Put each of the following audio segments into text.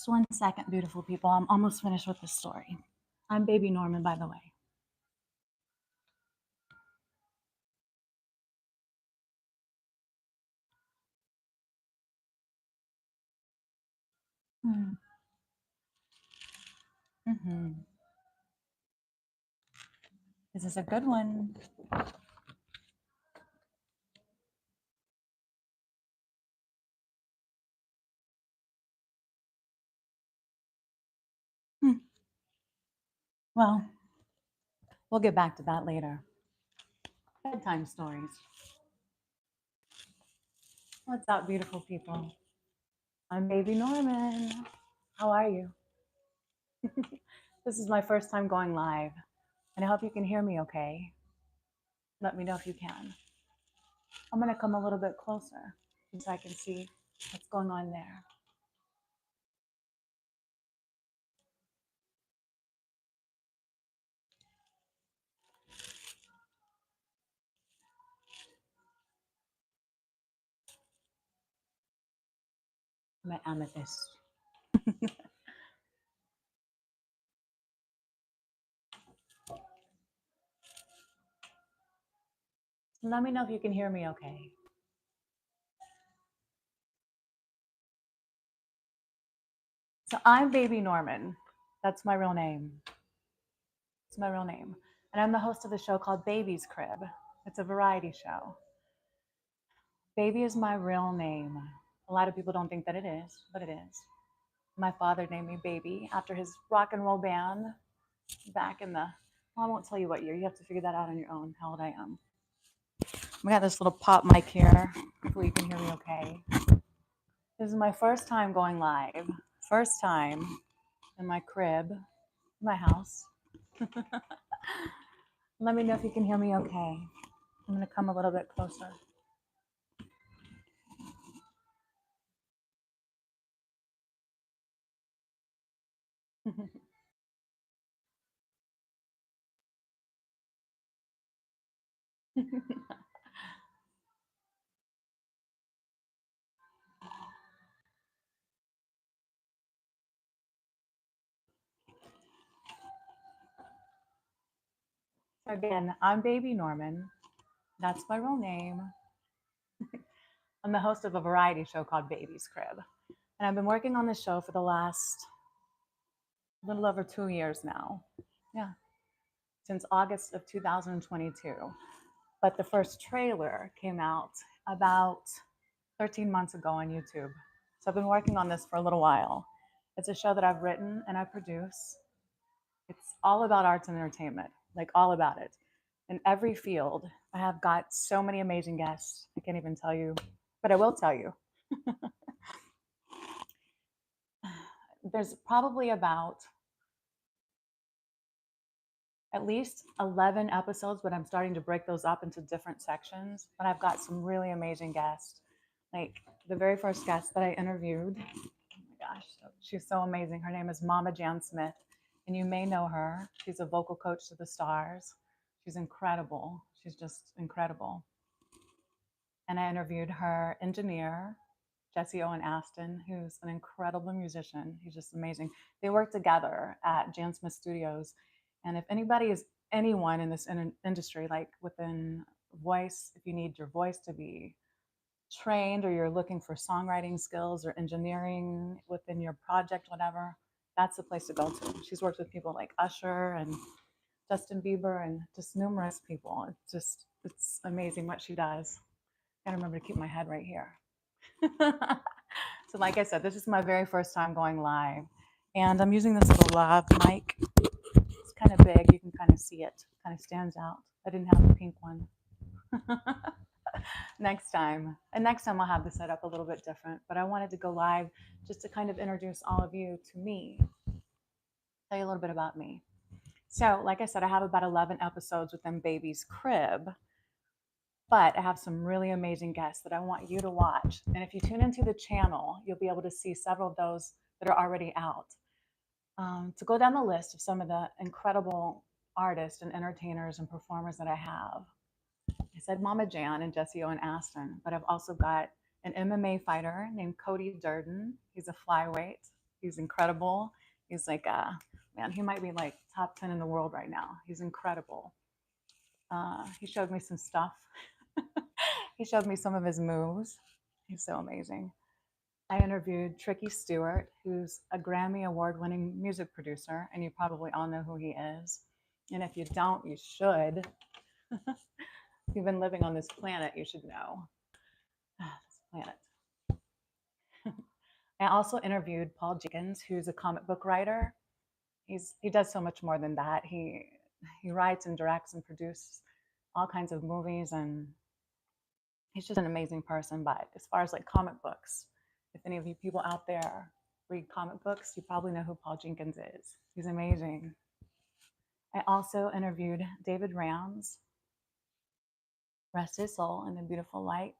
Just one second, beautiful people. I'm almost finished with the story. I'm baby Norman, by the way. Mm-hmm. This is a good one. Hmm. Well, we'll get back to that later. Bedtime stories. What's up, beautiful people? I'm baby Norman. How are you? This is my first time going live, and I hope you can hear me okay. Let me know if you can. I'm going to come a little bit closer so I can see what's going on there. My amethyst. Let me know if you can hear me okay. So I'm baby Norman. That's my real name. It's my real name. And I'm the host of a show called BaBysCriB. It's a variety show. Baby is my real name. A lot of people don't think that it is, but it is. My father named me Baby after his rock and roll band back in the, well, I won't tell you what year. You have to figure that out on your own, how old I am. We got this little pop mic here. Hopefully you can hear me okay. This is my first time going live. First time in my crib, in my house. Let me know if you can hear me okay. I'm going to come a little bit closer. Again, I'm baby Norman. That's my real name. I'm the host of a variety show called BaBysCriB. And I've been working on this show for the last little over 2 years now. Yeah, since August of 2022. But the first trailer came out about 13 months ago on YouTube. So I've been working on this for a little while. It's a show that I've written and I produce. It's all about arts and entertainment, like all about it. In every field, I have got so many amazing guests. I can't even tell you, but I will tell you. There's probably about at least 11 episodes, but I'm starting to break those up into different sections. But I've got some really amazing guests. Like the very first guest that I interviewed, oh my gosh, she's so amazing. Her name is Mama Jan Smith, and you may know her. She's a vocal coach to the stars. She's incredible. She's just incredible. And I interviewed her engineer, Jesse Owen Aston, who's an incredible musician. He's just amazing. They work together at Jan Smith Studios. And if anybody is anyone in this industry, like within voice, if you need your voice to be trained or you're looking for songwriting skills or engineering within your project, whatever, that's the place to go to. She's worked with people like Usher and Justin Bieber and just numerous people. It's amazing what she does. Gotta remember to keep my head right here. So like I said, this is my very first time going live. And I'm using this little lav mic. It's kind of big. You can kind of see it. Kind of stands out. I didn't have the pink one. Next time. And next time I'll have the setup a little bit different. But I wanted to go live just to kind of introduce all of you to me. Tell you a little bit about me. So like I said, I have about 11 episodes within BaBysCriB. But I have some really amazing guests that I want you to watch. And if you tune into the channel, you'll be able to see several of those that are already out. To go down the list of some of the incredible artists and entertainers and performers that I have, I said Mama Jan and Jesse Owen Aston, but I've also got an MMA fighter named Cody Durden. He's a flyweight. He's incredible. He's like, man, he might be like top 10 in the world right now. He's incredible. He showed me some stuff. He showed me some of his moves. He's so amazing. I interviewed Tricky Stewart, who's a Grammy award-winning music producer, and you probably all know who he is. And if you don't, you should. If you've been living on this planet, you should know. This planet. I also interviewed Paul Jenkins, who's a comic book writer. He does so much more than that. He writes and directs and produces all kinds of movies, and he's just an amazing person. But as far as like comic books, if any of you people out there read comic books, you probably know who Paul Jenkins is. He's amazing. I also interviewed David Rams, rest his soul in the beautiful light,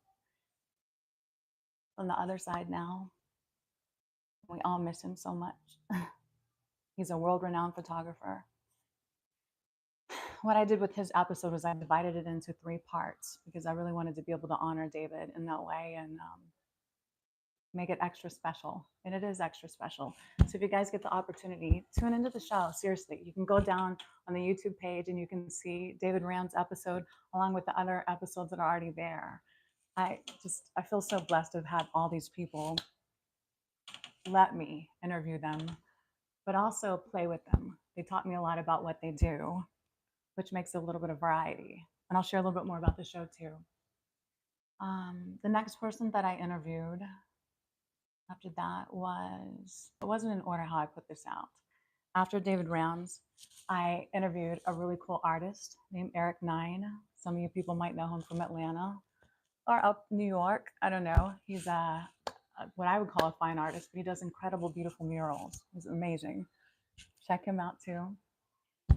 on the other side now. We all miss him so much. He's a world-renowned photographer. What I did with his episode was I divided it into 3 parts because I really wanted to be able to honor David in that way and make it extra special. And it is extra special. So if you guys get the opportunity, tune into the show. Seriously, you can go down on the YouTube page and you can see David Rams' episode along with the other episodes that are already there. I feel so blessed to have had all these people let me interview them, but also play with them. They taught me a lot about what they do, which makes a little bit of variety. And I'll share a little bit more about the show too. The next person that I interviewed after that it wasn't in order how I put this out. After David Rams, I interviewed a really cool artist named Eric Nine. Some of you people might know him from Atlanta or up New York. I don't know. He's what I would call a fine artist, but he does incredible, beautiful murals. He's amazing. Check him out too.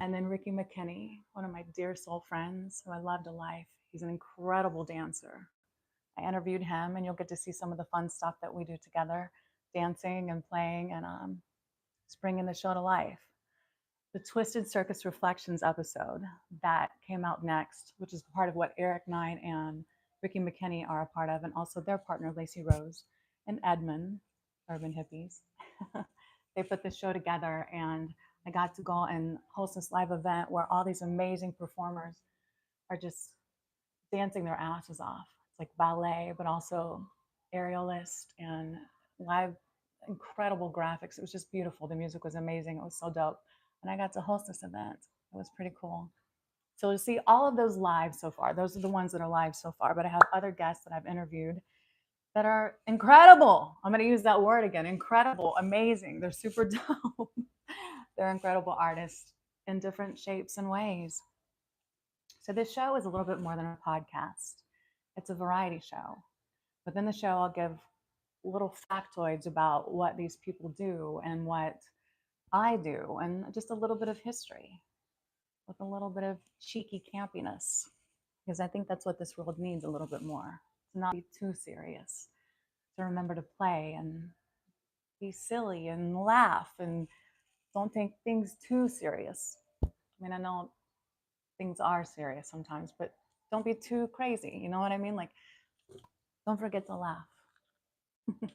And then Ricky McKinney, one of my dear soul friends who I love to life. He's an incredible dancer. I interviewed him, and you'll get to see some of the fun stuff that we do together, dancing and playing and just bringing the show to life. The Twisted Circus Reflections episode that came out next, which is part of what Eric Nine and Ricky McKinney are a part of, and also their partner, Lacey Rose and Edmund, Urban Hippies. They put this show together, and I got to go and host this live event where all these amazing performers are just dancing their asses off. It's like ballet, but also aerialist and live, incredible graphics. It was just beautiful. The music was amazing. It was so dope. And I got to host this event. It was pretty cool. So to see all of those live so far, those are the ones that are live so far, but I have other guests that I've interviewed that are incredible. I'm going to use that word again. Incredible, amazing. They're super dope. They're incredible artists in different shapes and ways. So this show is a little bit more than a podcast. It's a variety show. Within the show, I'll give little factoids about what these people do and what I do, and just a little bit of history with a little bit of cheeky campiness, because I think that's what this world needs a little bit more. To not be too serious, to remember to play and be silly and laugh and don't take things too serious. I mean, I know things are serious sometimes, but don't be too crazy. You know what I mean? Like, don't forget to laugh. I'm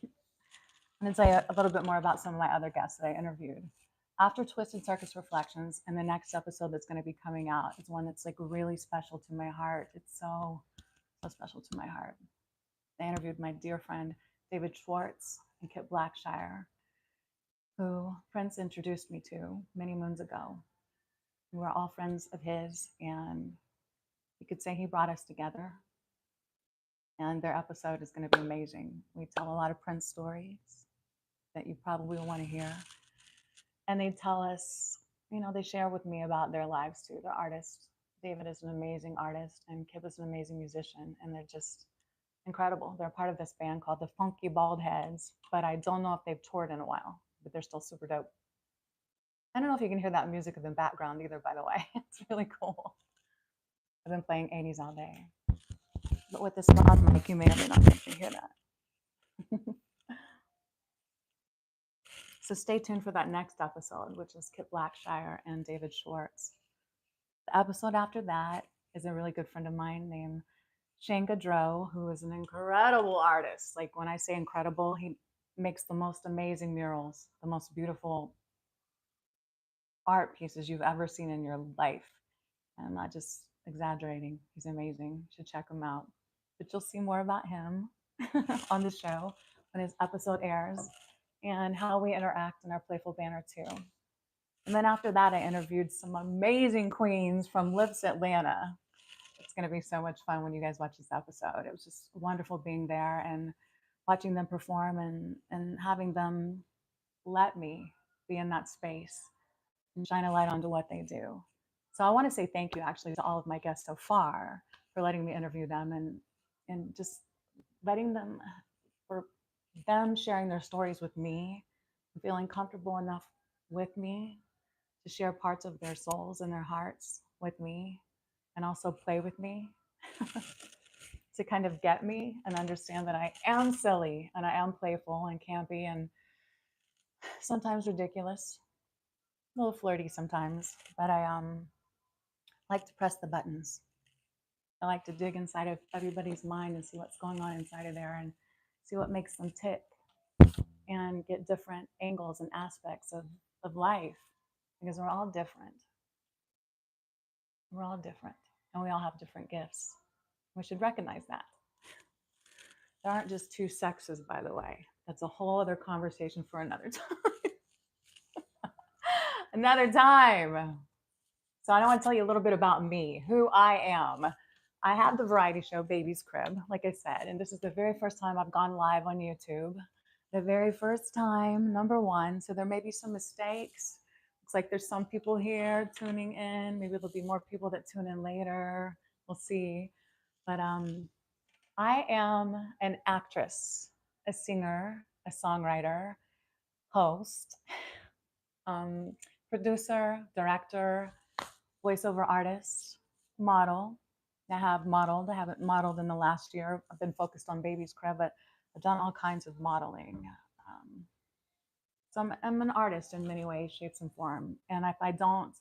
going to tell you a little bit more about some of my other guests that I interviewed. After Twisted Circus Reflections, and the next episode that's going to be coming out is one that's like really special to my heart. It's so special to my heart. I interviewed my dear friend David Schwartz and Kit Blackshire, who Prince introduced me to many moons ago. We were all friends of his, and you could say he brought us together. And their episode is going to be amazing. We tell a lot of Prince stories that you probably will want to hear. And they tell us, they share with me about their lives too. They're artists. David is an amazing artist, and Kip is an amazing musician, and they're just incredible. They're part of this band called the Funky Bald Heads, but I don't know if they've toured in a while, but they're still super dope. I don't know if you can hear that music in the background either, by the way. It's really cool. I've been playing 80s all day. But with this loud mic, you may or may not be able to hear that. So stay tuned for that next episode, which is Kit Blackshire and David Schwartz. The episode after that is a really good friend of mine named Shane Gaudreau, who is an incredible artist. Like, when I say incredible, he makes the most amazing murals, the most beautiful art pieces you've ever seen in your life. And I'm not just exaggerating. He's amazing. You should check him out. But you'll see more about him on the show when his episode airs and how we interact in our playful banner too. And then after that, I interviewed some amazing queens from Lips Atlanta. It's going to be so much fun when you guys watch this episode. It was just wonderful being there and watching them perform and having them let me be in that space and shine a light onto what they do. So I want to say thank you actually to all of my guests so far for letting me interview them and just letting them for them sharing their stories with me, feeling comfortable enough with me to share parts of their souls and their hearts with me and also play with me to kind of get me and understand that I am silly and I am playful and campy and sometimes ridiculous, a little flirty sometimes, but I like to press the buttons. I like to dig inside of everybody's mind and see what's going on inside of there and see what makes them tick and get different angles and aspects of life because we're all different. We're all different and we all have different gifts. We should recognize that. There aren't just two sexes, by the way. That's a whole other conversation for another time. Another time. So I want to tell you a little bit about me, who I am. I have the variety show BaBysCriB, like I said, and this is the very first time I've gone live on YouTube. The very first time, number one. So there may be some mistakes. Looks like there's some people here tuning in. Maybe there'll be more people that tune in later. We'll see. But I am an actress, a singer, a songwriter, host, producer, director, voiceover artist, model. I have modeled. I haven't modeled in the last year. I've been focused on BaBysCriB, but I've done all kinds of modeling. So I'm an artist in many ways, shapes, and form. And if I don't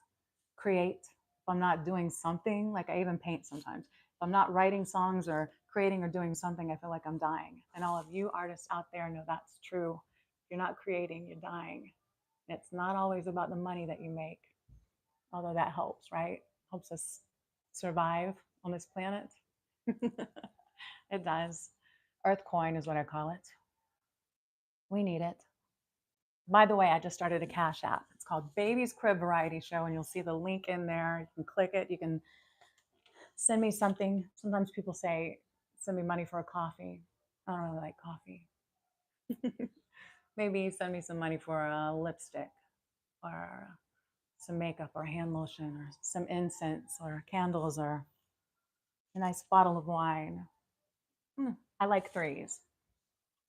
create, if I'm not doing something, like I even paint sometimes, if I'm not writing songs or creating or doing something, I feel like I'm dying. And all of you artists out there know that's true. If you're not creating, you're dying. And it's not always about the money that you make, although that helps, right? Helps us survive on this planet. It does. Earth coin is what I call it. We need it. By the way, I just started a Cash App. It's called BaBysCriB Variety Show, and you'll see the link in there. You can click it. You can send me something. Sometimes people say, send me money for a coffee. I don't really like coffee. Maybe send me some money for a lipstick or some makeup or hand lotion or some incense or candles or a nice bottle of wine. I like threes.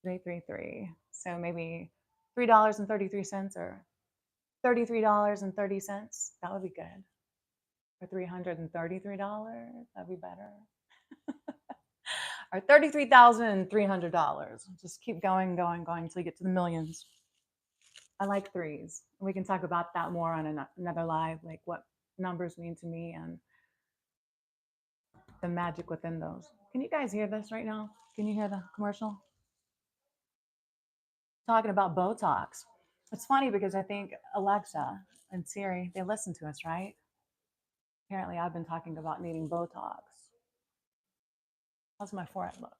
333. So maybe $3.33 or $33.30. That would be good. Or $333. That'd be better. Or $33,300. Just keep going, going, going until you get to the millions. I like threes. We can talk about that more on another live, like what numbers mean to me and the magic within those. Can you guys hear this right now? Can you hear the commercial? Talking about Botox. It's funny because I think Alexa and Siri, they listen to us, right? Apparently, I've been talking about needing Botox. How's my forehead look?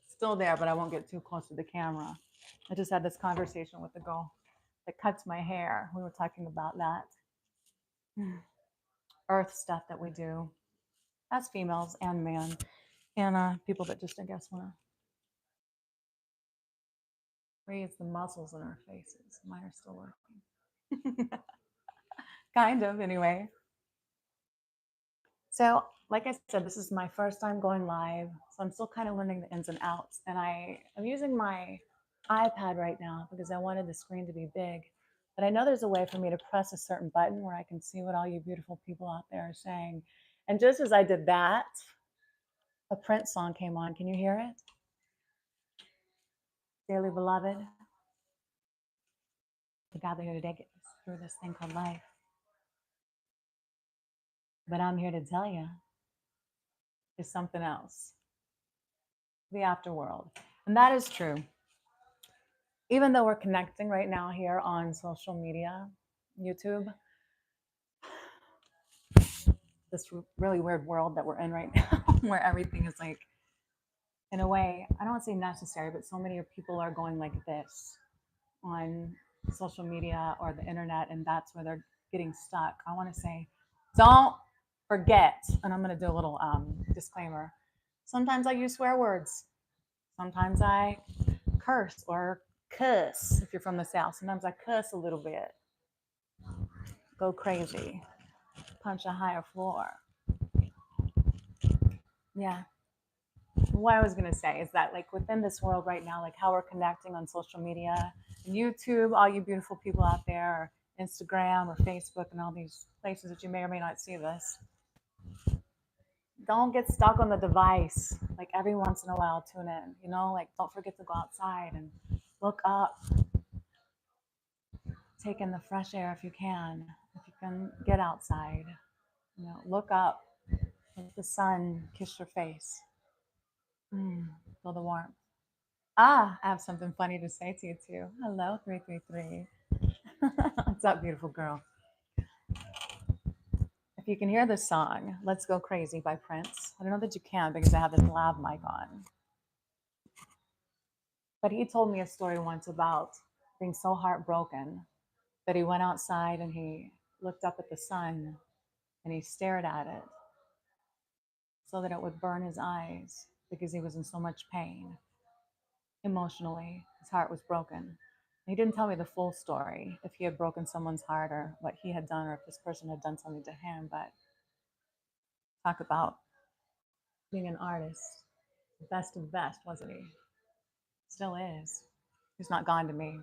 Still there, but I won't get too close to the camera. I just had this conversation with the girl that cuts my hair. We were talking about that earth stuff that we do as females and men, and people that just, I guess, want to raise the muscles in our faces. Mine are still working. Kind of, anyway. So, like I said, this is my first time going live, so I'm still kind of learning the ins and outs. And I'm using my iPad right now because I wanted the screen to be big. But I know there's a way for me to press a certain button where I can see what all you beautiful people out there are saying. And just as I did that, a Prince song came on. Can you hear it? Dearly beloved, we gather here today get through this thing called life. But I'm here to tell you is something else, the afterworld. And that is true. Even though we're connecting right now here on social media, YouTube, this really weird world that we're in right now, where everything is like, in a way, I don't want to say necessary, but so many people are going like this on social media or the internet, and that's where they're getting stuck. I want to say, don't forget, and I'm going to do a little disclaimer. Sometimes I use swear words. Sometimes I curse or cuss if you're from the South. Sometimes I cuss a little bit, go crazy, punch a higher floor. Yeah. What I was going to say is that, like, within this world right now, like how we're connecting on social media and YouTube, all you beautiful people out there, or Instagram or Facebook and all these places that you may or may not see this, don't get stuck on the device. Like, every once in a while, tune in, like, don't forget to go outside and look up, take in the fresh air if you can get outside, look up, let the sun kiss your face, feel the warmth. I have something funny to say to you too. Hello, 333. What's up, beautiful girl? If you can hear this song, Let's Go Crazy by Prince. I don't know that you can because I have this lav mic on. But he told me a story once about being so heartbroken that he went outside and he looked up at the sun and he stared at it so that it would burn his eyes because he was in so much pain emotionally. His heart was broken. He didn't tell me the full story, if he had broken someone's heart or what he had done or if this person had done something to him. But talk about being an artist, best of the best, wasn't he? Still is. He's not gone to me.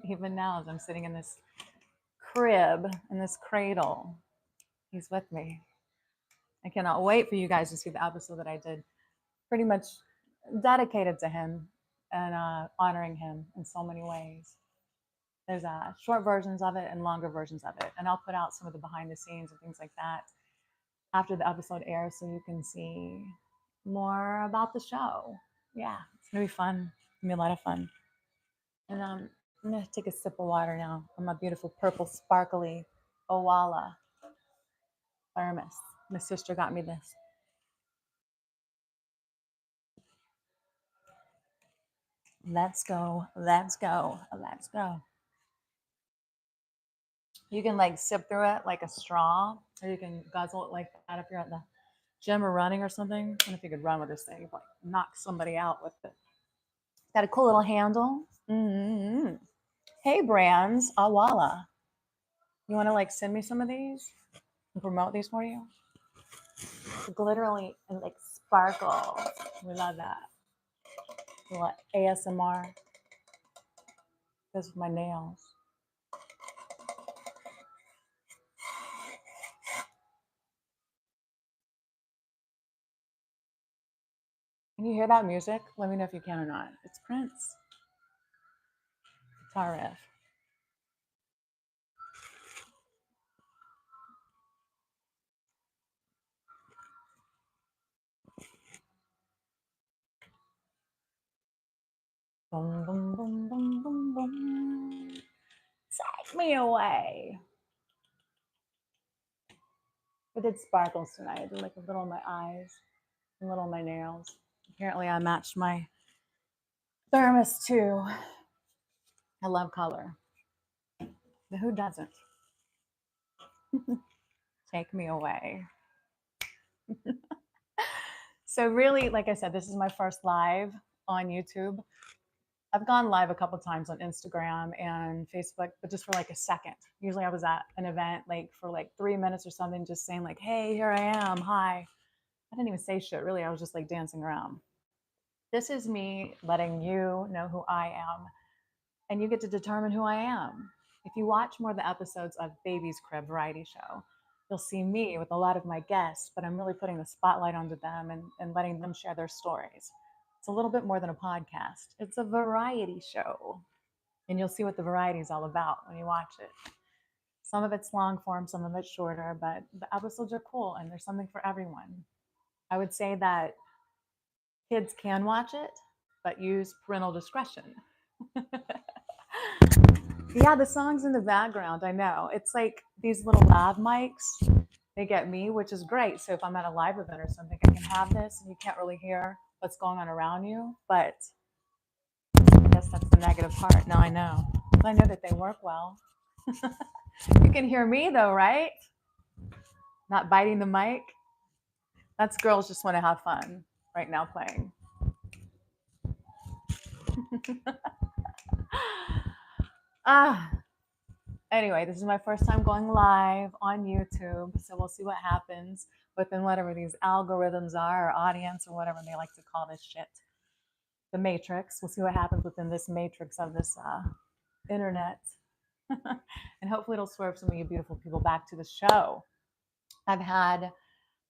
Even now, as I'm sitting in this crib, in this cradle, he's with me. I cannot wait for you guys to see the episode that I did, pretty much dedicated to him and honoring him in so many ways. There's short versions of it and longer versions of it. And I'll put out some of the behind the scenes and things like that after the episode airs so you can see more about the show. Yeah, it's going to be fun. It's going to be a lot of fun. And I'm going to take a sip of water now on my beautiful purple sparkly Owala thermos. My sister got me this. Let's go, let's go, let's go. You can like sip through it like a straw, or you can guzzle it like that if you're at the gym or running or something. I don't know if you could run with this thing, like knock somebody out with it. Got a cool little handle. Mm-hmm. Hey, brands, Awala. You want to like send me some of these and promote these for you? Glitterly and like sparkle. We love that. You want ASMR? This with my nails. Can you hear that music? Let me know if you can or not. It's Prince. Guitar riff. Boom, boom, boom, boom, boom, boom. Take me away. I did sparkles tonight. I did like a little on my eyes, a little on my nails. Apparently, I matched my thermos too. I love color. But who doesn't? Take me away. So really, like I said, this is my first live on YouTube. I've gone live a couple times on Instagram and Facebook, but just for like a second. Usually I was at an event like for like 3 minutes or something, just saying like, hey, here I am, hi. I didn't even say shit, really. I was just like dancing around. This is me letting you know who I am, and you get to determine who I am. If you watch more of the episodes of BaBysCriB variety show, you'll see me with a lot of my guests, but I'm really putting the spotlight onto them and letting them share their stories. It's a little bit more than a podcast. It's a variety show. And you'll see what the variety is all about when you watch it. Some of it's long form, some of it's shorter, but the episodes are cool and there's something for everyone. I would say that kids can watch it, but use parental discretion. Yeah, the songs in the background, I know. It's like these little lav mics. They get me, which is great. So if I'm at a live event or something, I can have this and you can't really hear what's going on around you. But I guess that's the negative part. Now I know. I know that they work well. You can hear me though, right? Not biting the mic. That's girls just want to have fun right now playing. Ah, anyway, this is my first time going live on YouTube, so we'll see what happens within whatever these algorithms are, or audience, or whatever they like to call this shit. The matrix. We'll see what happens within this matrix of this internet. And hopefully it'll swerve some of you beautiful people back to the show. I've had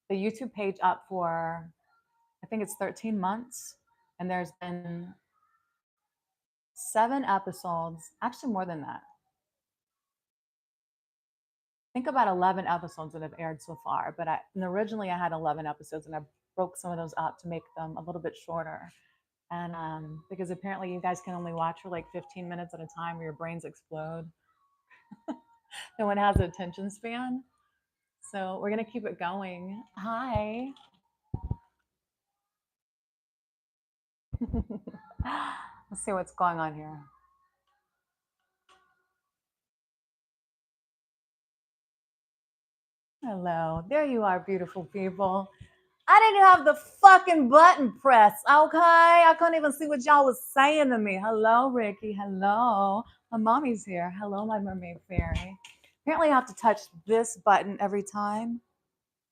the YouTube page up for, I think it's 13 months, and there's been 7 episodes, actually more than that. I think about 11 episodes that have aired so far, but originally I had 11 episodes and I broke some of those up to make them a little bit shorter. And because apparently you guys can only watch for like 15 minutes at a time or your brains explode. No one has an attention span. So we're going to keep it going. Hi. Let's see what's going on here. Hello. There you are, beautiful people. I didn't have the fucking button pressed, okay? I couldn't even see what y'all was saying to me. Hello, Ricky. Hello. My mommy's here. Hello, my mermaid fairy. Apparently I have to touch this button every time.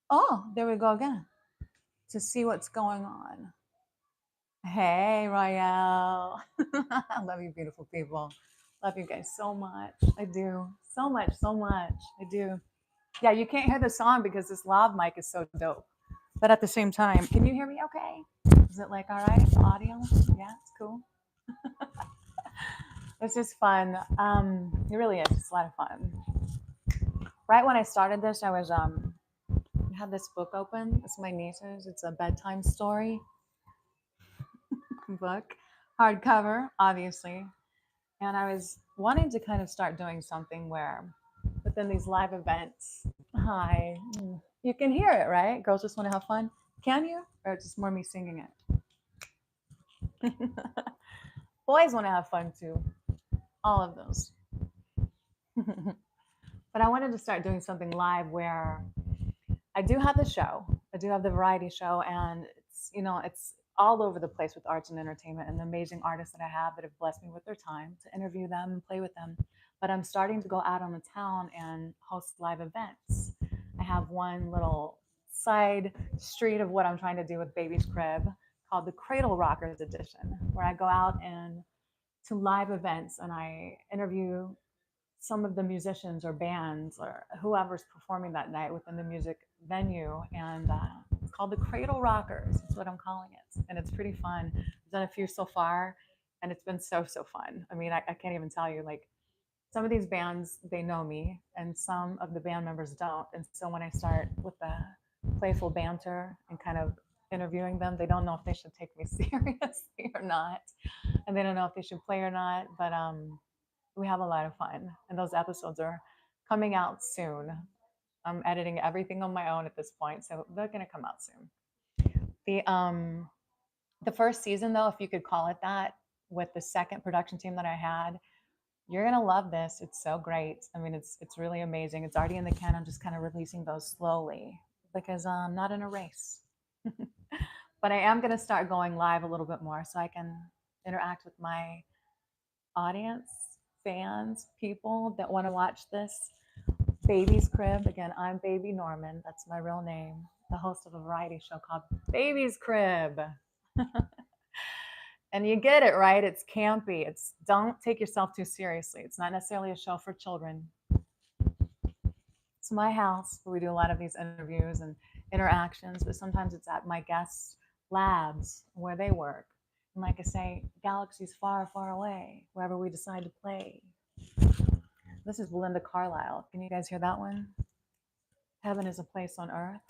Oh, there we go again. To see what's going on. Hey, Royale. I love you, beautiful people. Love you guys so much. I do. So much, so much. I do. Yeah, you can't hear the song because this lav mic is so dope. But at the same time, can you hear me okay? Is it like all right? The audio? Yeah, it's cool. It's just fun. It really is. It's a lot of fun. Right when I started this, I was I had this book open. It's my niece's. It's a bedtime story book, hardcover, obviously. And I was wanting to kind of start doing something where within these live events, hi, you can hear it, right? Girls just want to have fun. Can you? Or it's just more me singing it? Boys want to have fun too. All of those. But I wanted to start doing something live where I do have the show. I do have the variety show, and it's all over the place with arts and entertainment and the amazing artists that I have that have blessed me with their time to interview them and play with them. But I'm starting to go out on the town and host live events. I have one little side street of what I'm trying to do with BaBysCriB called the Cradle Rockers Edition, where I go out and to live events and I interview some of the musicians or bands or whoever's performing that night within the music venue. And it's called the Cradle Rockers. That's what I'm calling it. And it's pretty fun. I've done a few so far and it's been so, so fun. I mean, I can't even tell you, like, some of these bands, they know me and some of the band members don't. And so when I start with the playful banter and kind of interviewing them, they don't know if they should take me seriously or not. And they don't know if they should play or not. But we have a lot of fun, and those episodes are coming out soon. I'm editing everything on my own at this point, so they're going to come out soon. The first season, though, if you could call it that, with the second production team that I had, you're going to love this. It's so great. I mean, it's really amazing. It's already in the can. I'm just kind of releasing those slowly because I'm not in a race. But I am going to start going live a little bit more so I can interact with my audience, fans, people that want to watch this. BaBysCriB. Again, I'm Baby Norman. That's my real name. The host of a variety show called BaBysCriB. And you get it, right? It's campy. It's don't take yourself too seriously. It's not necessarily a show for children. It's my house where we do a lot of these interviews and interactions, but sometimes it's at my guests' labs where they work. And like I say, galaxies far, far away, wherever we decide to play. This is Belinda Carlisle. Can you guys hear that one? Heaven is a place on earth.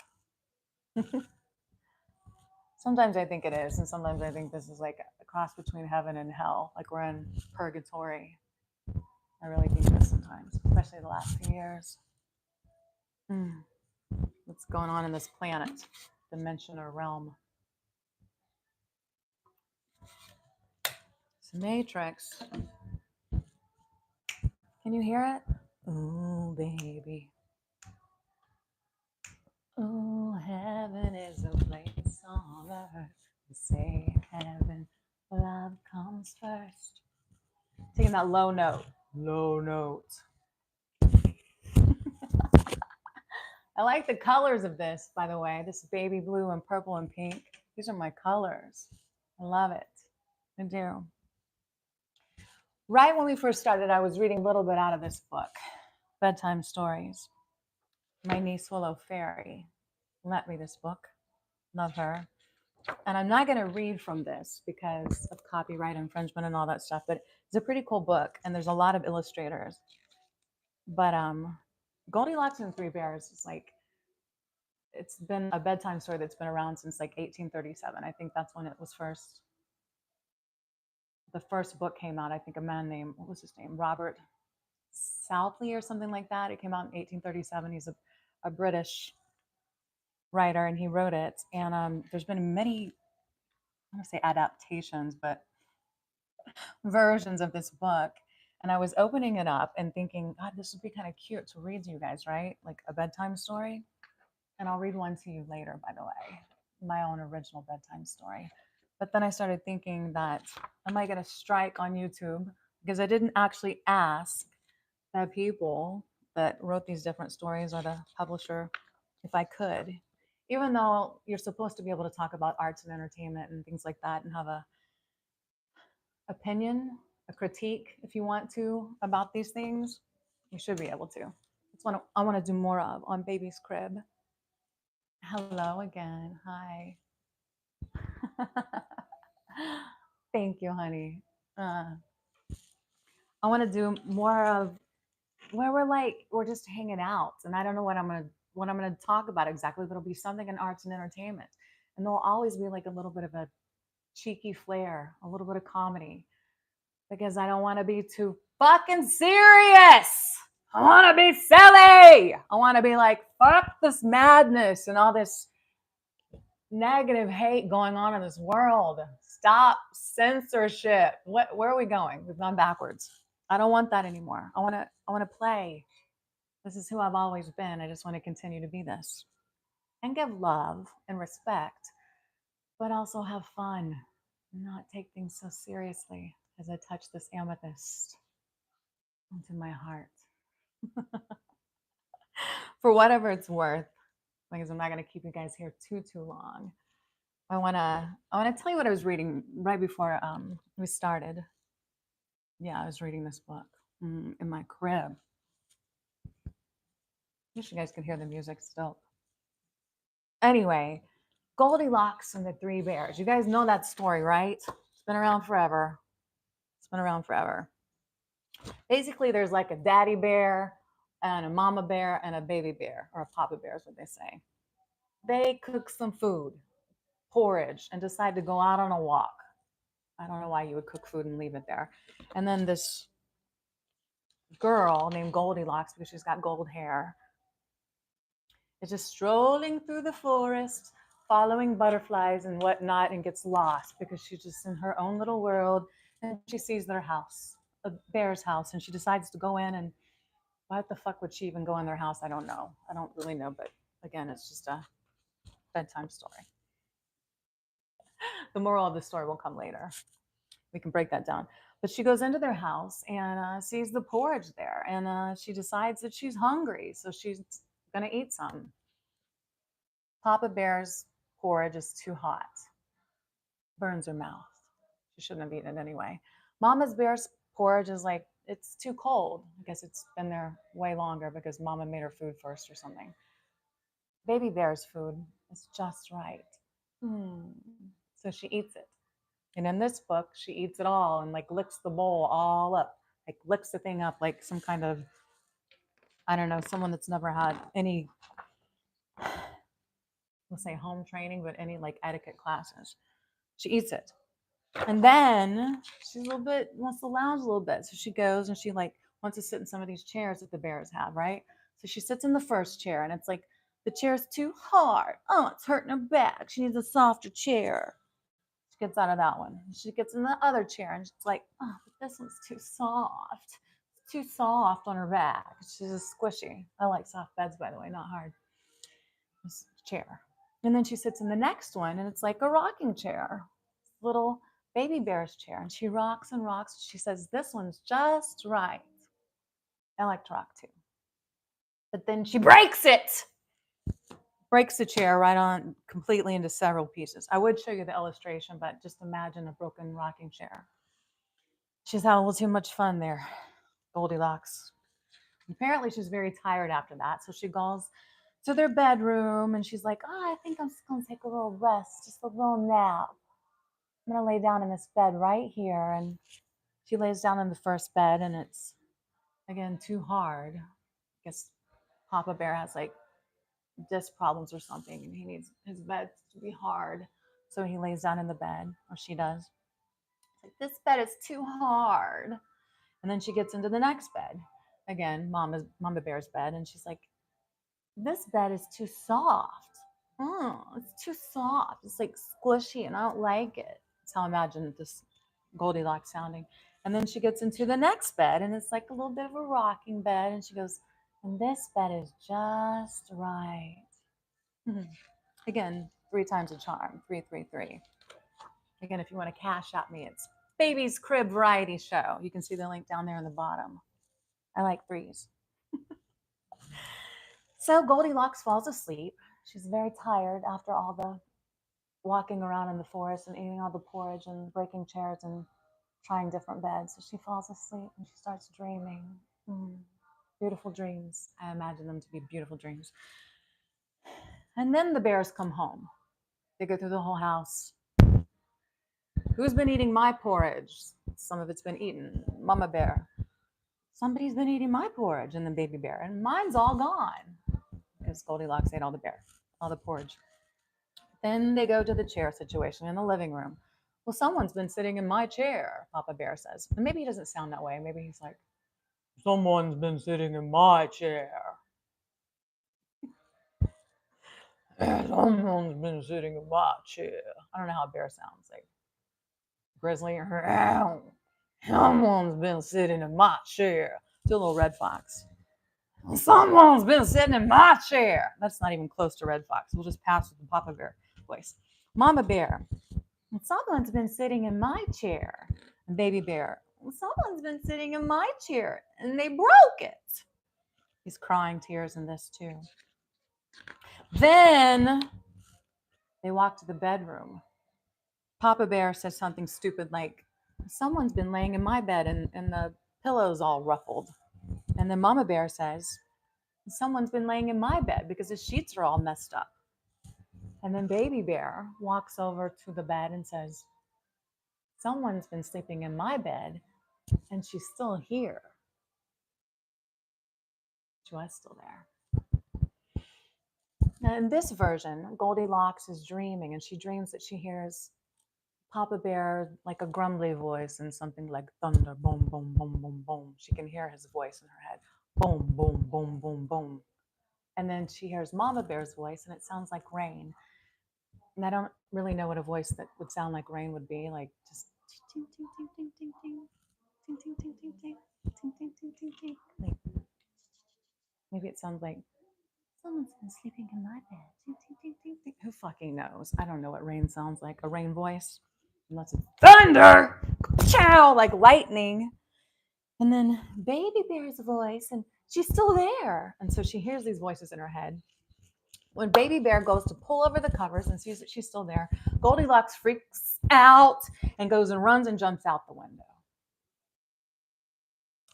Sometimes I think it is, and sometimes I think this is like a cross between heaven and hell, like we're in purgatory. I really think this sometimes, especially the last few years. What's going on in this planet, dimension, or realm? It's a matrix. Can you hear it? Oh, baby. Oh, heaven is a place on earth. We say heaven, love comes first. Taking that low note. Low note. I like the colors of this, by the way. This baby blue and purple and pink. These are my colors. I love it. I do. Right when we first started, I was reading a little bit out of this book, Bedtime Stories. My niece Willow Fairy lent me this book. Love her. And I'm not going to read from this because of copyright infringement and all that stuff, but it's a pretty cool book, and there's a lot of illustrators. But Goldilocks and the Three Bears is like, it's been a bedtime story that's been around since like 1837. I think that's when it was first. The first book came out. I think a man named, what was his name? Robert Southey or something like that. It came out in 1837. He's a British writer, and he wrote it. And there's been many, I don't want to say adaptations, but versions of this book. And I was opening it up and thinking, God, this would be kind of cute to read to you guys, right? Like a bedtime story. And I'll read one to you later, by the way, my own original bedtime story. But then I started thinking that, am I going to strike on YouTube? Because I didn't actually ask the people that wrote these different stories or the publisher if I could. Even though you're supposed to be able to talk about arts and entertainment and things like that and have a opinion, a critique, if you want to, about these things, you should be able to. That's what I want to do more of on BaBysCriB. Hello again. Hi. Thank you, honey. I want to do more of where we're just hanging out, and I don't know what I'm gonna talk about exactly, but it'll be something in arts and entertainment, and there'll always be like a little bit of a cheeky flair, a little bit of comedy, because I don't want to be too fucking serious. I want to be silly. I want to be like, fuck this madness and all this negative hate going on in this world. Stop censorship. Where are we going? We've gone backwards. I don't want that anymore. I want to play. This is who I've always been. I just want to continue to be this and give love and respect, but also have fun and not take things so seriously as I touch this amethyst into my heart. For whatever it's worth, because I'm not going to keep you guys here too long. I want to tell you what I was reading right before we started. Yeah, I was reading this book in my crib. I wish you guys could hear the music still. Anyway, Goldilocks and the Three Bears. You guys know that story, right? It's been around forever. It's been around forever. Basically, there's like a daddy bear and a mama bear and a baby bear, or a papa bear is what they say. They cook some food, porridge, and decide to go out on a walk. I don't know why you would cook food and leave it there. And then this girl named Goldilocks, because she's got gold hair, is just strolling through the forest, following butterflies and whatnot, and gets lost because she's just in her own little world. And she sees their house, a bear's house, and she decides to go in. And why the fuck would she even go in their house? I don't know. I don't really know. But again, it's just a bedtime story. The moral of the story will come later. We can break that down. But she goes into their house and sees the porridge there. And she decides that she's hungry. So she's going to eat some. Papa Bear's porridge is too hot. Burns her mouth. She shouldn't have eaten it anyway. Mama's Bear's porridge is like, it's too cold. I guess it's been there way longer because Mama made her food first or something. Baby Bear's food is just right. So she eats it. And in this book, she eats it all and like licks the bowl all up, like licks the thing up like some kind of I don't know, someone that's never had any, we'll say home training, but any like etiquette classes. She eats it. And then she's a little bit, wants to lounge a little bit. So she goes and she like wants to sit in some of these chairs that the bears have, right? So she sits in the first chair and it's like, the chair's too hard. Oh, it's hurting her back. She needs a softer chair. She gets out of that one. She gets in the other chair and she's like, oh, but this one's too soft. It's too soft on her back. She's just squishy. I like soft beds, by the way, not hard. This chair. And then she sits in the next one and it's like a rocking chair. Little baby bear's chair. And she rocks and rocks. She says, this one's just right. I like to rock too. But then she breaks it. Breaks the chair right on completely into several pieces. I would show you the illustration, but just imagine a broken rocking chair. She's had a little too much fun there, Goldilocks. Apparently she's very tired after that. So she goes to their bedroom and she's like, oh, I think I'm just going to take a little rest, just a little nap. I'm going to lay down in this bed right here. And she lays down in the first bed and it's, again, too hard. I guess Papa Bear has like disc problems or something and he needs his bed to be hard. So he lays down in the bed, or she does. It's like, this bed is too hard. And then she gets into the next bed. Again, Mama Bear's bed. And she's like, this bed is too soft. Oh, it's too soft. It's like squishy and I don't like it. That's how I imagine this Goldilocks sounding. And then she gets into the next bed and it's like a little bit of a rocking bed. And she goes, and this bed is just right. Again, 3 times a charm, 333. Again, if you want to cash at me, it's BaBysCriB variety show. You can see the link down there in the bottom. I like 3s. So Goldilocks falls asleep. She's very tired after all the walking around in the forest and eating all the porridge and breaking chairs and trying different beds. So she falls asleep and she starts dreaming. Beautiful dreams. I imagine them to be beautiful dreams. And then the bears come home. They go through the whole house. Who's been eating my porridge? Some of it's been eaten. Mama Bear. Somebody's been eating my porridge, and then Baby Bear. And mine's all gone because Goldilocks ate all the porridge. Then they go to the chair situation in the living room. Well, someone's been sitting in my chair, Papa Bear says. And maybe he doesn't sound that way. Maybe he's like, someone's been sitting in my chair. Someone's been sitting in my chair. I don't know how a bear sounds like. Grizzly or someone's been sitting in my chair. Do a little Red Fox. Someone's been sitting in my chair. That's not even close to Red Fox. We'll just pass with the Papa Bear voice. Mama Bear. Someone's been sitting in my chair. And Baby Bear. Someone's been sitting in my chair and they broke it. He's crying tears in this too. Then they walk to the bedroom. Papa Bear says something stupid like, someone's been laying in my bed and the pillow's all ruffled. And then Mama Bear says, someone's been laying in my bed because the sheets are all messed up. And then Baby Bear walks over to the bed and says, someone's been sleeping in my bed and she's still here. She was still there. Now in this version, Goldilocks is dreaming and she dreams that she hears Papa Bear like a grumbly voice and something like thunder, boom, boom, boom, boom, boom. She can hear his voice in her head, boom, boom, boom, boom, boom. And then she hears Mama Bear's voice and it sounds like rain. And I don't really know what a voice that would sound like rain would be, like just ting, ting, ting, ting, ting, ting, ting, ting, ting, ting, ting, ting, ting, ting, ting, ting. Like, maybe it sounds like someone's been sleeping in my bed. Ting, ting, ting, ting, ting. Who fucking knows? I don't know what rain sounds like. A rain voice. Unless it's thunder, chow, like lightning. And then Baby Bear's voice, and she's still there. And so she hears these voices in her head. When Baby Bear goes to pull over the covers and sees that she's still there, Goldilocks freaks out and goes and runs and jumps out the window.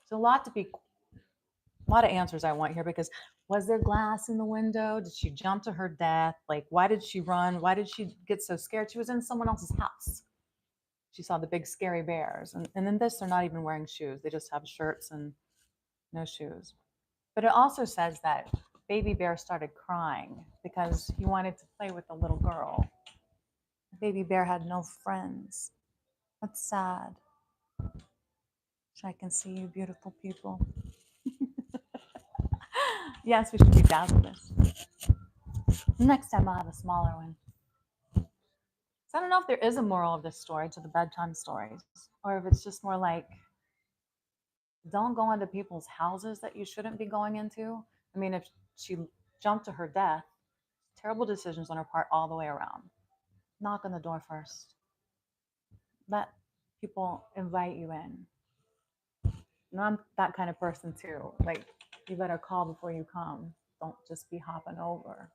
So a lot of answers I want here, because was there glass in the window? Did she jump to her death? Like, why did she run? Why did she get so scared? She was in someone else's house. She saw the big scary bears. And in this, they're not even wearing shoes. They just have shirts and no shoes. But it also says that Baby Bear started crying because he wanted to play with the little girl. Baby Bear had no friends. That's sad. So I can see you, beautiful people. Yes, we should be down with this. Next time I'll have a smaller one. So I don't know if there is a moral of this story to the bedtime stories, or if it's just more like don't go into people's houses that you shouldn't be going into. I mean, if she jumped to her death, terrible decisions on her part all the way around. Knock on the door first. Let people invite you in. And I'm that kind of person too. Like, you better call before you come. Don't just be hopping over.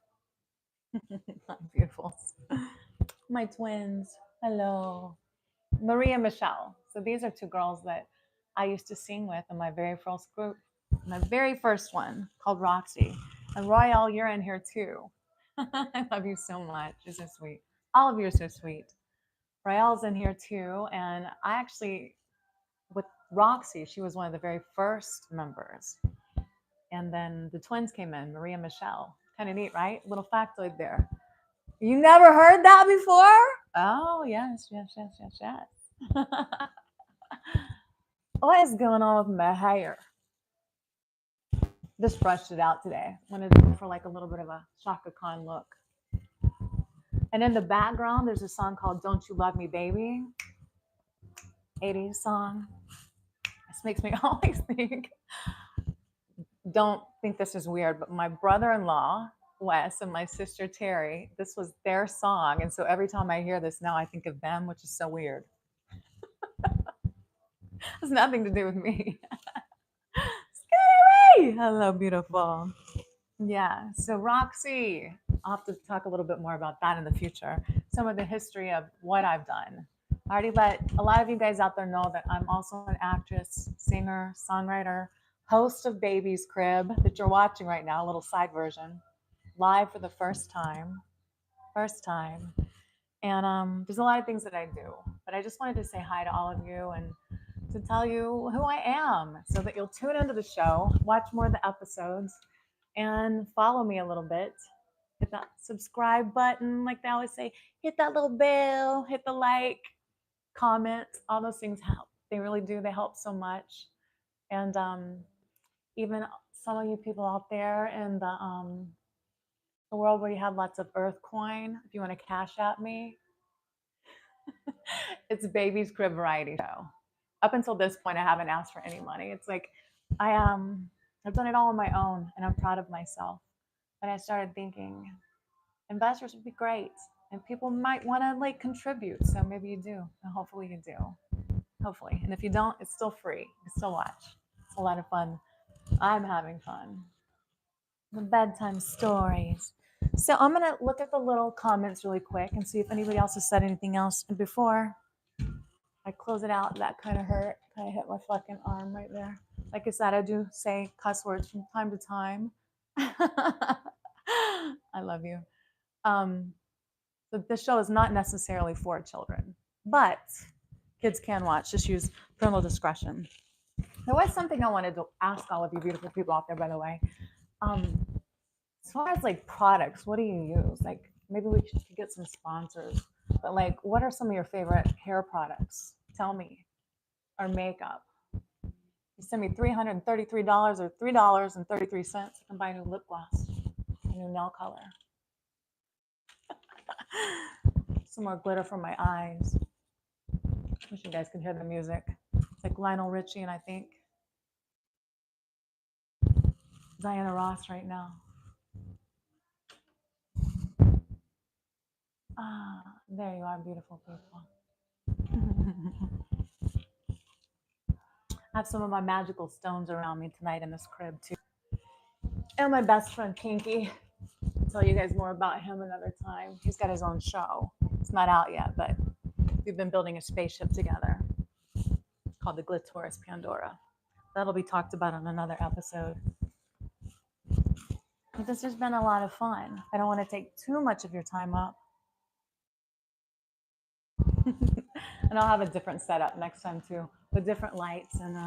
Beautiful. My twins. Hello. Maria and Michelle. So these are two girls that I used to sing with in my very first group, my very first one called Roxy. And Royale, you're in here too. I love you so much. You're so sweet. All of you are so sweet. Royale's in here too. And I actually, with Roxy, she was one of the very first members. And then the twins came in, Maria and Michelle. Kind of neat, right? Little factoid there. You never heard that before? Oh, yes, yes, yes, yes, yes. What is going on with my hair? Just brushed it out today. Wanted to go for like a little bit of a Shaka Khan look. And in the background, there's a song called Don't You Love Me, Baby? 80s song. This makes me always think, don't think this is weird, but my brother-in-law, Wes, and my sister Terry, this was their song. And so every time I hear this now, I think of them, which is so weird. Has nothing to do with me. Scary! Hello, beautiful. Yeah, so Roxy, I'll have to talk a little bit more about that in the future. Some of the history of what I've done. I already let a lot of you guys out there know that I'm also an actress, singer, songwriter, host of BaBysCriB that you're watching right now, a little side version, live for the first time. First time. And there's a lot of things that I do, but I just wanted to say hi to all of you and to tell you who I am so that you'll tune into the show, watch more of the episodes, and follow me a little bit. Hit that subscribe button, like they always say, hit that little bell, hit the like, comment, all those things help. They really do. They help so much. And even some of you people out there in the world where you have lots of Earth coin, if you want to cash at me, it's BaBysCriB variety show. Up until this point, I haven't asked for any money. It's like I've done it all on my own, and I'm proud of myself. But I started thinking investors would be great, and people might want to like contribute. So maybe you do, and hopefully you do. Hopefully, and if you don't, it's still free. You can still watch. It's a lot of fun. I'm having fun. The bedtime stories. So I'm gonna look at the little comments really quick and see if anybody else has said anything else. And before I close it out, that kind of hurt. Kind of hit my fucking arm right there. Like I said, I do say cuss words from time to time. I love you. So this show is not necessarily for children, but kids can watch. Just use parental discretion. There was something I wanted to ask all of you beautiful people out there, by the way. As far as like products, what do you use? Like maybe we should get some sponsors, but like what are some of your favorite hair products? Tell me. Or makeup. You send me $333 or $3.33, you can buy a new lip gloss, a new nail color. Some more glitter for my eyes. Wish you guys could hear the music. It's like Lionel Richie and I think Diana Ross right now. Ah, there you are, beautiful people. I have some of my magical stones around me tonight in this crib too. And my best friend Pinky. I'll tell you guys more about him another time. He's got his own show. It's not out yet, but we've been building a spaceship together called the Glitoris Pandora. That'll be talked about on another episode. But this has been a lot of fun. I don't want to take too much of your time up. And I'll have a different setup next time too, with different lights and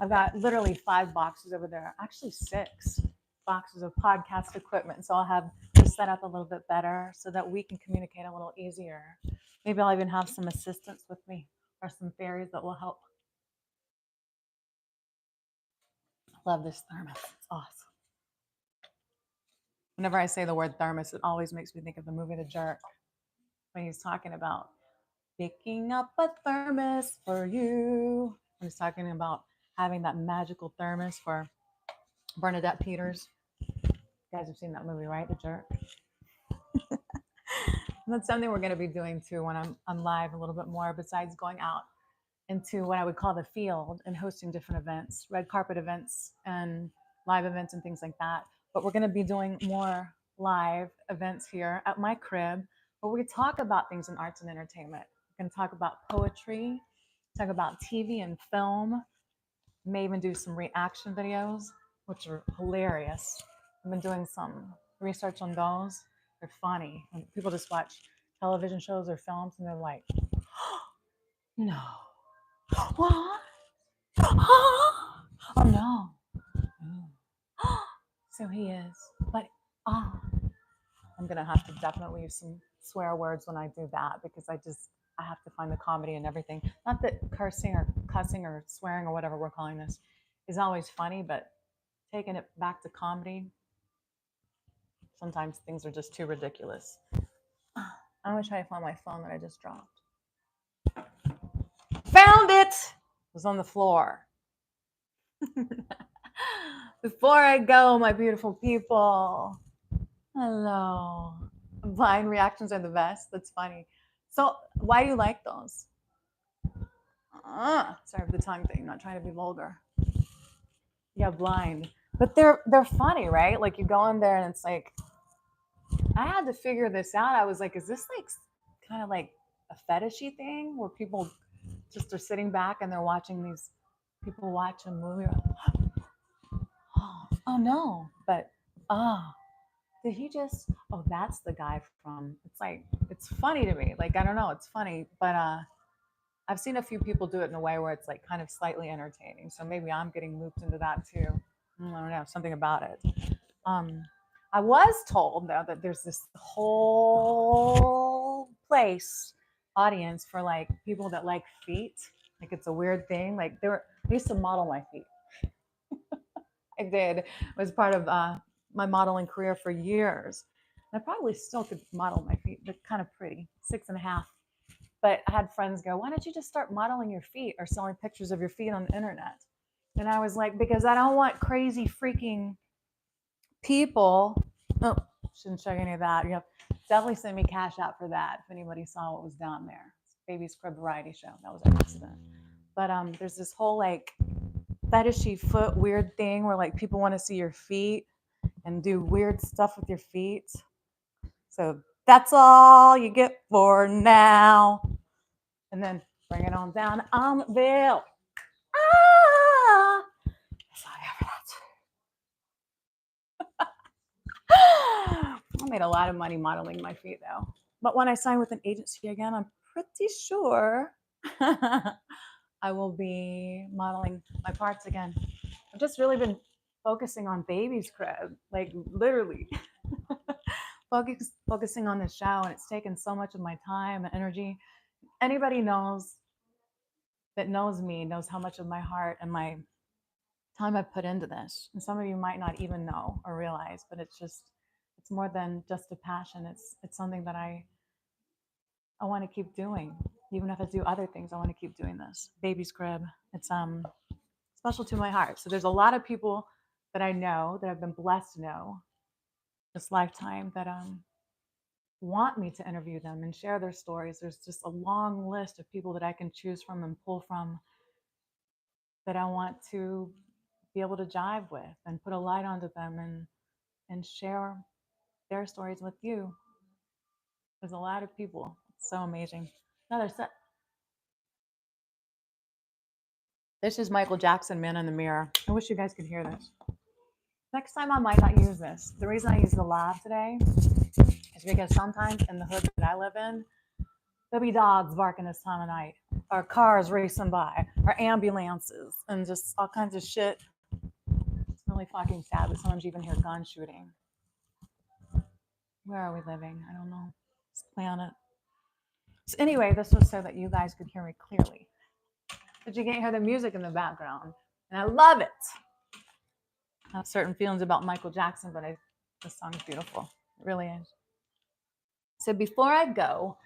I've got literally 5 boxes over there, actually 6 boxes of podcast equipment. So I'll have this set up a little bit better so that we can communicate a little easier. Maybe I'll even have some assistants with me or some fairies that will help. I love this thermos. It's awesome. Whenever I say the word thermos, it always makes me think of the movie The Jerk when he's talking about picking up a thermos for you. When he's talking about having that magical thermos for Bernadette Peters. You guys have seen that movie, right? The Jerk. That's something we're going to be doing too when I'm live a little bit more, besides going out into what I would call the field and hosting different events, red carpet events and live events and things like that. But we're going to be doing more live events here at mycrib, where we talk about things in arts and entertainment. We're going to talk about poetry, talk about TV and film, may even do some reaction videos, which are hilarious. I've been doing some research on those. They're funny. And people just watch television shows or films and they're like, no. What? Oh no. So he is. But I'm gonna have to definitely use some swear words when I do that, because I have to find the comedy and everything. Not that cursing or cussing or swearing or whatever we're calling this is always funny, but taking it back to comedy, sometimes things are just too ridiculous. I'm gonna try to find my phone that I just dropped. Found it! It was on the floor. Before I go, my beautiful people, hello. Blind reactions are the best. That's funny. So why do you like those? Sorry for the tongue thing, not trying to be vulgar. Yeah, blind. But they're funny, right? Like you go in there and it's like, I had to figure this out. I was like, is this like kind of like a fetishy thing where people just are sitting back and they're watching these people watch a movie? Oh no, but did he just? Oh, that's the guy from. It's like it's funny to me. Like I don't know, it's funny, but I've seen a few people do it in a way where it's like kind of slightly entertaining. So maybe I'm getting looped into that too. I don't know, something about it. I was told though that there's this whole audience for like people that like feet. Like it's a weird thing. Like I used to model my feet. I did. It was part of my modeling career for years. And I probably still could model my feet. They're kind of pretty, 6.5. But I had friends go, why don't you just start modeling your feet or selling pictures of your feet on the internet? And I was like, because I don't want crazy freaking people. Oh, shouldn't show you any of that. You know, definitely send me cash out for that if anybody saw what was down there. It's BaBy'sCriB variety show. That was an accident. But there's this whole like fetishy foot weird thing where like people want to see your feet and do weird stuff with your feet. So that's all you get for now. And then bring it on down on the bill. I made a lot of money modeling my feet though. But when I sign with an agency again, I'm pretty sure I will be modeling my parts again. I've just really been focusing on BaBysCriB, like literally focusing on the show, and it's taken so much of my time and energy. Anybody that knows me knows how much of my heart and my time I've put into this. And some of you might not even know or realize, but it's more than just a passion. It's something that I want to keep doing. Even if I do other things, I want to keep doing this. BaBysCriB. It's special to my heart. So there's a lot of people that I know that I've been blessed to know this lifetime that want me to interview them and share their stories. There's just a long list of people that I can choose from and pull from that I want to be able to jive with and put a light onto them and share their stories with you. There's a lot of people. It's so amazing. Another set. This is Michael Jackson, Man in the Mirror. I wish you guys could hear this. Next time I might not use this. The reason I use the lav today is because sometimes in the hood that I live in, there'll be dogs barking this time of night or cars racing by or ambulances and just all kinds of shit. It's really fucking sad, but sometimes you even hear gun shooting. Where are we living? I don't know. This planet. So anyway, this was so that you guys could hear me clearly. But you can't hear the music in the background. And I love it. I have certain feelings about Michael Jackson, but this song's beautiful. It really is. So before I go,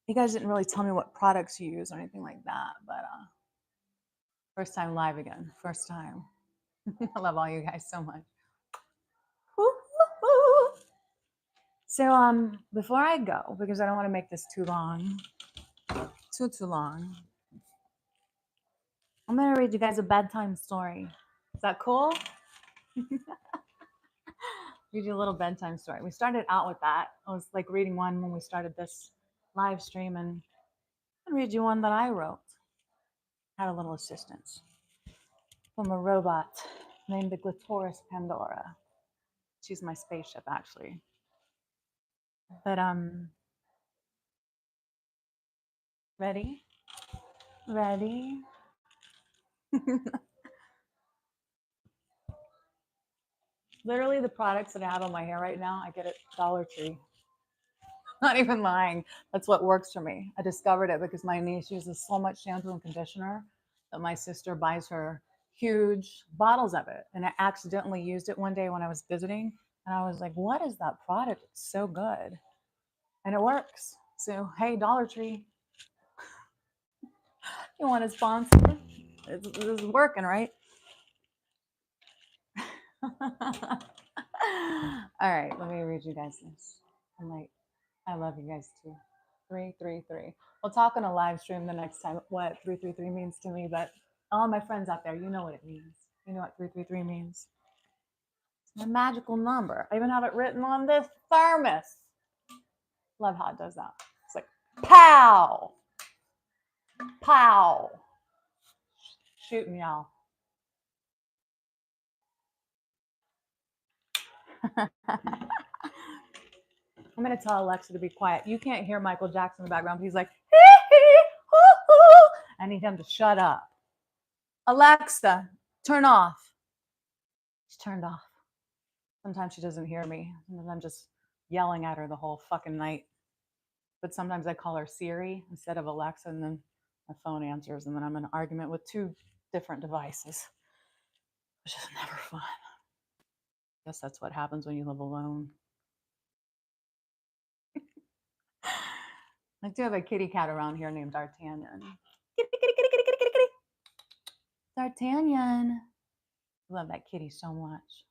you guys didn't really tell me what products you use or anything like that, but first time live again. First time. I love all you guys so much. So before I go, because I don't want to make this too long, too long, I'm gonna read you guys a bedtime story. Is that cool? Read you a little bedtime story. We started out with that. I was like reading one when we started this live stream, and I'll read you one that I wrote. Had a little assistance from a robot named the Glitoris Pandora. She's my spaceship, actually. But ready? Ready? Literally, the products that I have on my hair right now, I get at Dollar Tree. Not even lying. That's what works for me. I discovered it because my niece uses so much shampoo and conditioner that my sister buys her huge bottles of it. And I accidentally used it one day when I was visiting. And I was like, what is that product? It's so good. And it works. So, hey, Dollar Tree, you want a sponsor? It's working, right? All right, let me read you guys this. I love you guys too. 333. We'll talk on a live stream the next time what 333 means to me, but all my friends out there, you know what it means. You know what 333 means. It's a magical number. I even have it written on this thermos. Love how it does that. It's like, pow, pow. Shooting y'all. I'm going to tell Alexa to be quiet. You can't hear Michael Jackson in the background. He's like, hee, hee, hoo, hoo. I need him to shut up. Alexa, turn off. She's turned off. Sometimes she doesn't hear me. Sometimes I'm just yelling at her the whole fucking night. But sometimes I call her Siri instead of Alexa, and then my phone answers, and then I'm in an argument with two different devices, which is never fun. I guess that's what happens when you live alone. I do have a kitty cat around here named D'Artagnan. Kitty, kitty, kitty, kitty, kitty, kitty, kitty. D'Artagnan. I love that kitty so much.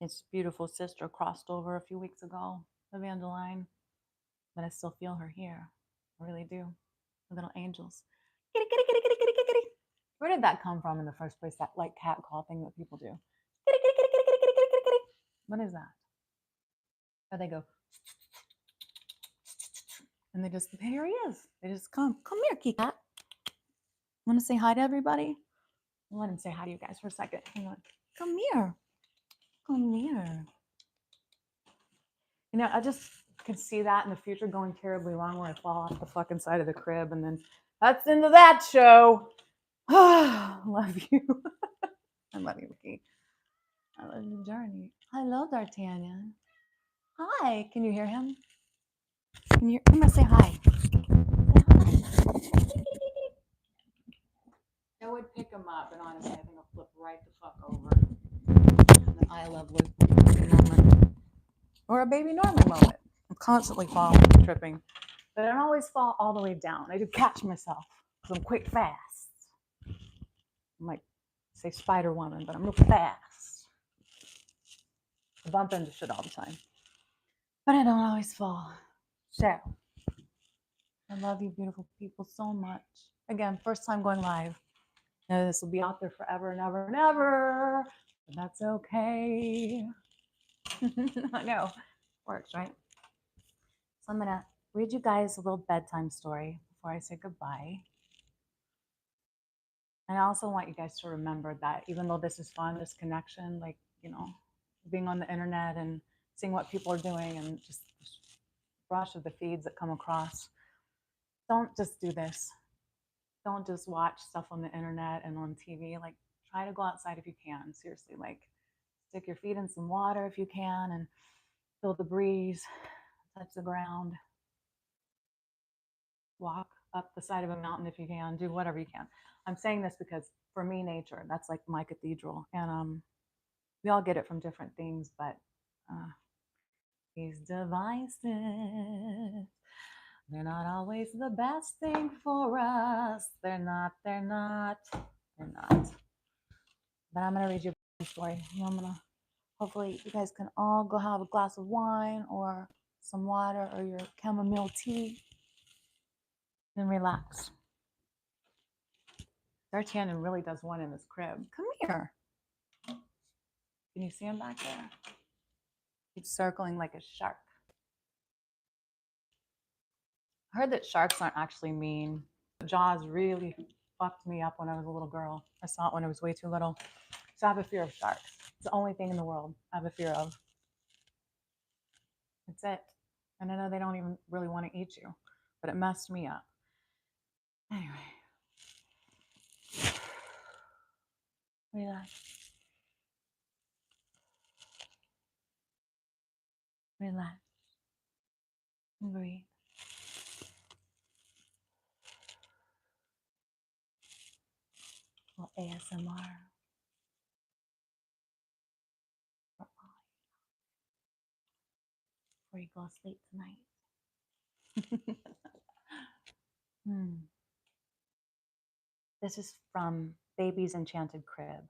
His beautiful sister crossed over a few weeks ago, Evangeline, but I still feel her here. I really do. Little angels. Kitty, kitty, kitty, kitty, kitty, kitty. Where did that come from in the first place? That like cat call thing that people do. Kitty, kitty, kitty, kitty, kitty, kitty, kitty, kitty, kitty. What is that? Or they go, and they just, here he is. They just come here, kitty cat. Want to say hi to everybody? I'll let him say hi to you guys for a second. Hang on. Come here. Come here. You know, I just could see that in the future going terribly wrong where I fall off the fucking side of the crib, and then that's into that show. Love you. I love you, Ricky. I love the journey. Hello, D'Artagnan. Hi. Can you hear him? Can you? I'm gonna say hi. Say hi. I would pick him up, and honestly, I think I'll flip right the fuck over. An I love Luke moment, or a baby Norman moment. I'm constantly falling, tripping, but I don't always fall all the way down. I do catch myself because I'm quick, fast. I'm like, say Spider Woman, but I'm real fast. I bump into shit all the time, but I don't always fall. So, I love you, beautiful people, so much. Again, first time going live. Now, this will be out there forever and ever and ever, but that's okay. I know, works, right? So I'm gonna read you guys a little bedtime story before I say goodbye. And I also want you guys to remember that even though this is fun, this connection, like, you know, being on the internet and seeing what people are doing and just brush of the feeds that come across, don't just do this. Don't just watch stuff on the internet and on TV. Like, try to go outside if you can. Seriously, like, stick your feet in some water if you can and feel the breeze, touch the ground, walk up the side of a mountain if you can, do whatever you can. I'm saying this because for me, nature, that's like my cathedral. And we all get it from different things, but these devices, they're not always the best thing for us. They're not. But I'm going to read you a story. I'm going to, hopefully, you guys can all go have a glass of wine or some water or your chamomile tea and relax. D'Artagnan really does one in his crib. Come here. Can you see him back there? He's circling like a shark. I heard that sharks aren't actually mean. Jaws really fucked me up when I was a little girl. I saw it when I was way too little. So I have a fear of sharks. It's the only thing in the world I have a fear of. That's it. And I know they don't even really want to eat you, but it messed me up. Anyway. Relax. Relax. And breathe. Well, ASMR. Before you go to sleep tonight. This is from Baby's Enchanted Crib.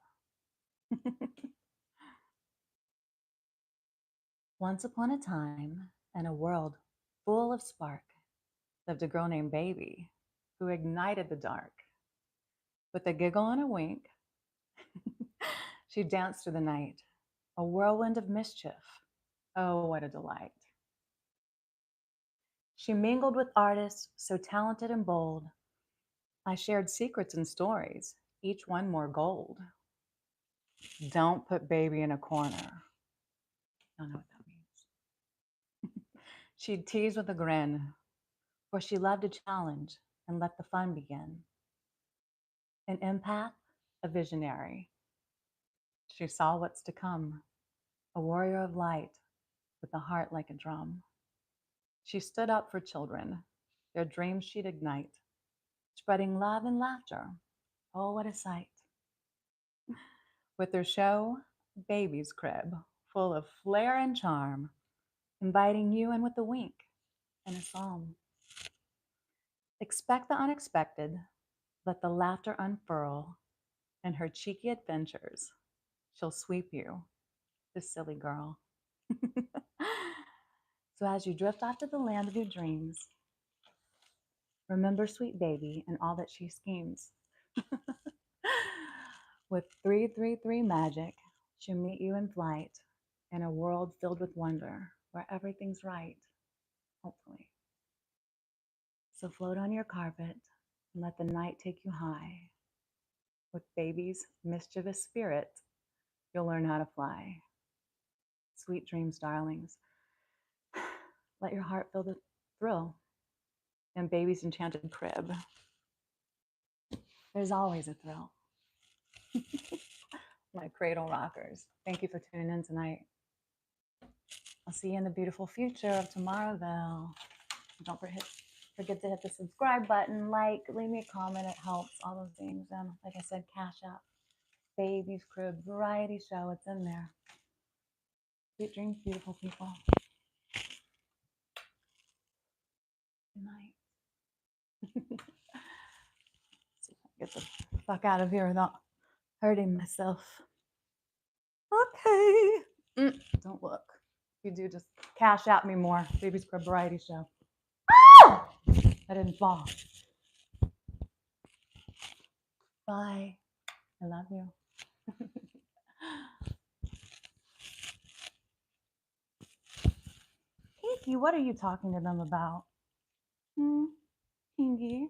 Once upon a time, in a world full of spark, lived a girl named Baby who ignited the dark. With a giggle and a wink, she danced through the night, a whirlwind of mischief. Oh, what a delight. She mingled with artists so talented and bold. I shared secrets and stories, each one more gold. Don't put Baby in a corner. I don't know what that means. She'd tease with a grin, for she loved a challenge and let the fun begin. An empath, a visionary. She saw what's to come, a warrior of light with a heart like a drum. She stood up for children, their dreams she'd ignite, spreading love and laughter. Oh, what a sight. With her show, Baby's Crib, full of flair and charm, inviting you in with a wink and a psalm. Expect the unexpected, let the laughter unfurl. In her cheeky adventures, she'll sweep you, this silly girl. So as you drift off to the land of your dreams, remember sweet Baby and all that she schemes. With 333 magic, she'll meet you in flight in a world filled with wonder where everything's right, hopefully. So float on your carpet and let the night take you high. With Baby's mischievous spirit, you'll learn how to fly. Sweet dreams, darlings. Let your heart feel the thrill. In Baby's Enchanted Crib, there's always a thrill. My cradle rockers. Thank you for tuning in tonight. I'll see you in the beautiful future of Tomorrowville. Don't forget to hit the subscribe button, like, leave me a comment. It helps, all those things. And like I said, Cash App, Baby's Crib variety show. It's in there. Sweet dreams, beautiful people. Good night. See if I can get the fuck out of here without hurting myself. Okay. Don't look. If you do, just Cash App me more. Baby's Crib variety show. Ah! I didn't fall. Bye. I love you. Pinky, what are you talking to them about? Pinky.